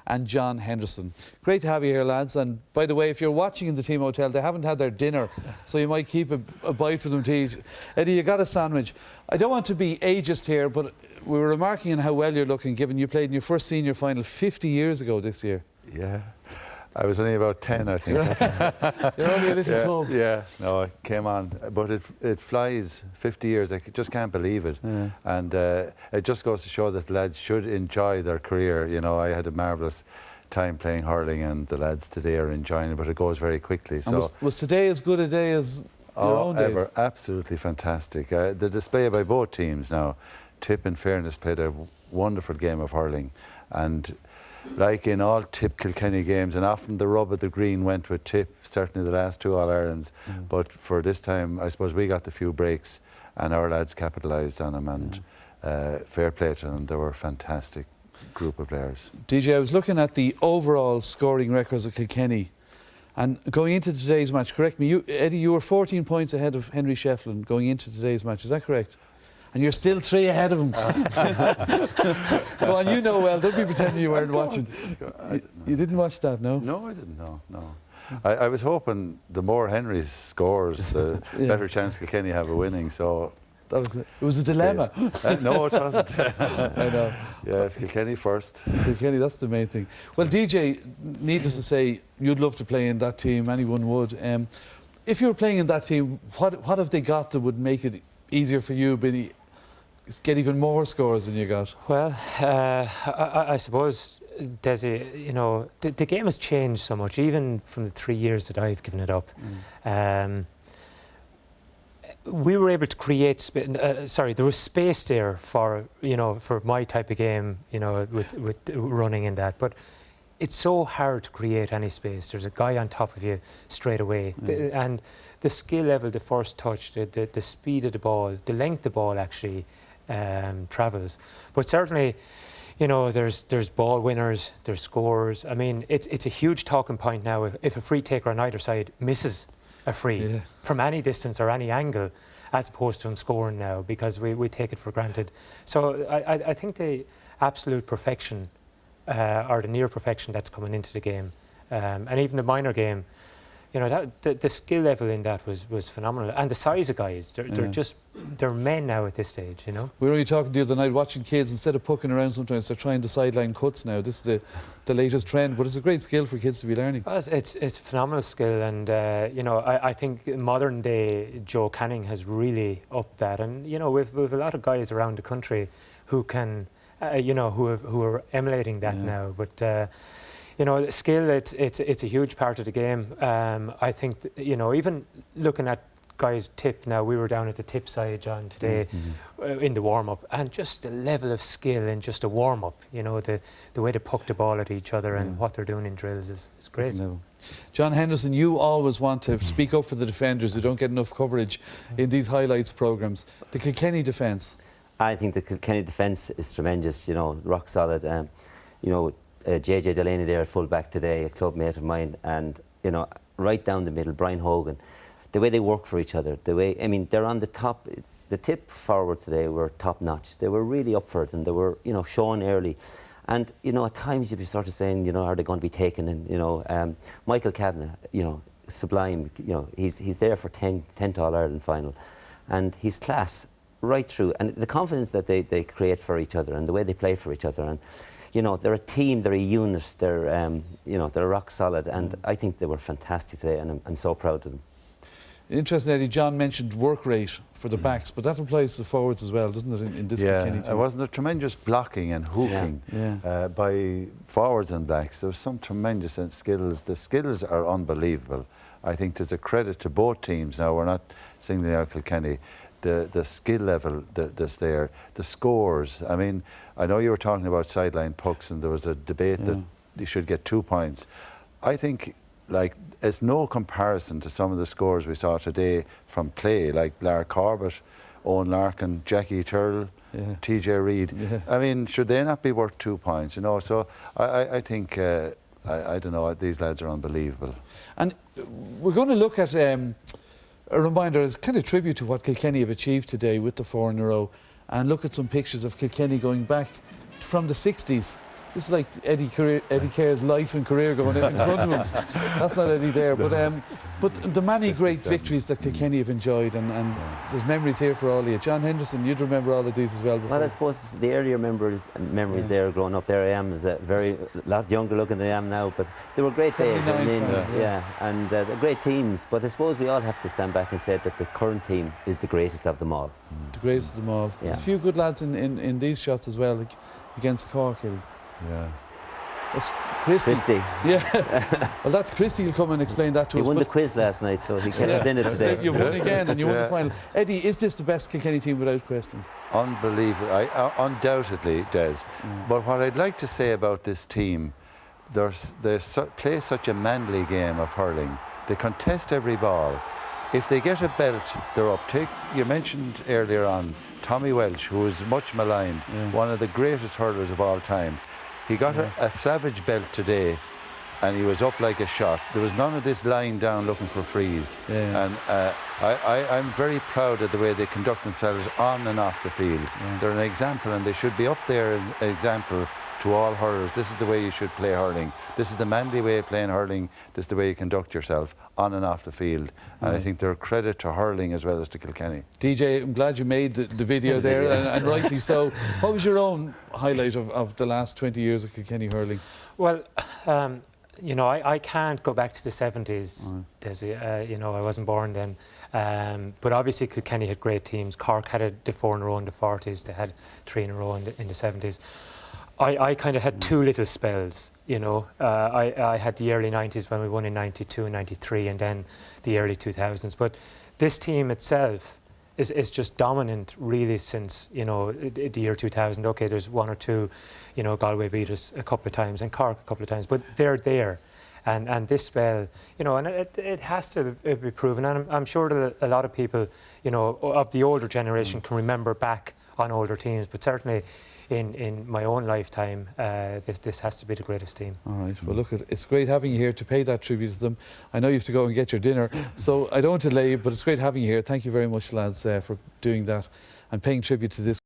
and John Henderson. Great to have you here, lads. And by the way, if you're watching in the team hotel, they haven't had their dinner, so you might keep a bite for them to eat. Eddie, you got a sandwich. I don't want to be ageist here, but we were remarking on how well you're looking, given you played in your first senior final 50 years ago this year. Yeah. I was only about 10, I think. You're only a little club. Yeah, no, I came on. But it flies, 50 years, I just can't believe it. Yeah. And it just goes to show that lads should enjoy their career. You know, I had a marvellous time playing hurling, and the lads today are enjoying it, but it goes very quickly. And So was today as good a day as your own days? Ever. Absolutely fantastic. The display by both teams now. Tip, in fairness, played a wonderful game of hurling. And like in all Tip Kilkenny games, and often the rub of the green went with Tip, certainly the last two All-Irelands. But for this time, I suppose we got the few breaks and our lads capitalised on them, and fair play to them. They were a fantastic group of players. DJ, I was looking at the overall scoring records of Kilkenny, and going into today's match, correct me, Eddie, you were 14 points ahead of Henry Shefflin going into today's match, is that correct? And you're still 3 ahead of him. Go on, you know well, don't be pretending you weren't watching. You didn't watch that, no? No, I didn't, no. I was hoping the more Henry scores, the better chance Kilkenny have of winning, so... That was it. It was a dilemma. No, it wasn't. I know. Yes, Kilkenny first. Kilkenny, that's the main thing. Well, DJ, needless to say, you'd love to play in that team, anyone would. If you were playing in that team, what have they got that would make it easier for you, Billy? Get even more scores than you got? Well, I suppose, Desi, you know, the game has changed so much, even from the 3 years that I've given it up. We were able to create, there was space there for, you know, for my type of game, you know, with running in that. But it's so hard to create any space. There's a guy on top of you straight away. And the skill level, the first touch, the speed of the ball, the length of the ball actually travels. But certainly, you know, there's ball winners, there's scorers. I mean, it's a huge talking point now if a free taker on either side misses a free from any distance or any angle, as opposed to him scoring now, because we take it for granted. So I think the absolute perfection or the near perfection that's coming into the game, and even the minor game, you know, the skill level in that was phenomenal, and the size of guys, they're men now at this stage, you know. We were only talking the other night, watching kids, instead of pucking around sometimes, they're trying the sideline cuts now. This is the latest trend, but it's a great skill for kids to be learning. Well, it's a phenomenal skill, and you know, I think modern day Joe Canning has really upped that, and you know, we've a lot of guys around the country who can, you know, who are emulating that now, but. You know, skill, it's a huge part of the game. I think, you know, even looking at guys' tip now, we were down at the tip side, John, today in the warm-up, and just the level of skill in just a warm-up, you know, the way they puck the ball at each other and what they're doing in drills is great. John Henderson, you always want to speak up for the defenders who don't get enough coverage in these highlights programmes. The Kilkenny defence. I think the Kilkenny defence is tremendous, you know, rock solid. You know, JJ Delaney there at full back today, a club mate of mine, and you know, right down the middle, Brian Hogan, the way they work for each other, the way, I mean, they're on the top. The tip forwards today were top notch. They were really up for it, and they were, you know, showing early. And you know, at times you'd be sort of saying, you know, are they going to be taken? And you know, Michael Kavanagh, you know, sublime. You know, he's there for 10th All-Ireland final, and he's class right through. And the confidence that they create for each other, and the way they play for each other, and you know, they're a team, they're a unit, they're, you know, they're rock solid, and I think they were fantastic today, and I'm so proud of them. Interesting, Eddie, John mentioned work rate for the backs, but that applies to the forwards as well, doesn't it, in this Kilkenny team? Wasn't there tremendous blocking and hooking by forwards and backs? There was some tremendous skills. The skills are unbelievable. I think there's a credit to both teams. Now, we're not singling out Kilkenny. The skill level that's there, the scores. I mean, I know you were talking about sideline pucks, and there was a debate that you should get 2 points. I think, like, it's no comparison to some of the scores we saw today from play, like Lar Corbett, Owen Larkin, Jackie Turrell, TJ Reid. I mean, should they not be worth 2 points? You know, so I think I don't know. These lads are unbelievable. And we're going to look at. A reminder, as kind of tribute to what Kilkenny have achieved today with the 4 in a row, and look at some pictures of Kilkenny going back from the 60s This is like Eddie Keher's life and career going in front of him. That's not Eddie there. But the many great victories that Kilkenny have enjoyed, and there's memories here for all of you. John Henderson, you'd remember all of these as well before. Well, I suppose the earlier memories there growing up. There I am, is a lot younger looking than I am now, but they were great days. I mean, and they're great teams. But I suppose we all have to stand back and say that the current team is the greatest of them all. The greatest of them all. There's a few good lads in these shots as well, like against Cork. Yeah. That's Christie. Yeah. Well, that's Christie. He'll come and explain that to us. He won the quiz last night, so he kept us in it today. You've won again, and you won the final. Eddie, is this the best Kilkenny team without question? Unbelievable. Undoubtedly, Des. But what I'd like to say about this team, they play such a manly game of hurling. They contest every ball. If they get a belt, they're up. You mentioned earlier on Tommy Welsh, who is much maligned, one of the greatest hurlers of all time. He got a savage belt today, and he was up like a shot. There was none of this lying down looking for frees. And I'm very proud of the way they conduct themselves on and off the field. They're an example, and they should be up there an example to all hurlers. This is the way you should play hurling. This is the manly way of playing hurling. This is the way you conduct yourself on and off the field. And I think they're a credit to hurling as well as to Kilkenny. DJ, I'm glad you made the video there, and rightly so. What was your own highlight of the last 20 years of Kilkenny hurling? Well, you know, I can't go back to the 70s, Desi. You know, I wasn't born then. But obviously Kilkenny had great teams. Cork had the 4 in a row in the 40s. They had 3 in a row in the 70s. I kind of had 2 little spells, you know. I had the early 90s when we won in 92 and 93, and then the early 2000s. But this team itself is just dominant really since, you know, the year 2000. OK, there's 1 or 2, you know, Galway beat us a couple of times and Cork a couple of times, but they're there. And this spell, you know, and it has to be proven. And I'm sure that a lot of people, you know, of the older generation can remember back on older teams, but certainly in my own lifetime, this has to be the greatest team. All right. Well, look, it's great having you here to pay that tribute to them. I know you have to go and get your dinner, so I don't want to delay you, but it's great having you here. Thank you very much, lads, for doing that and paying tribute to this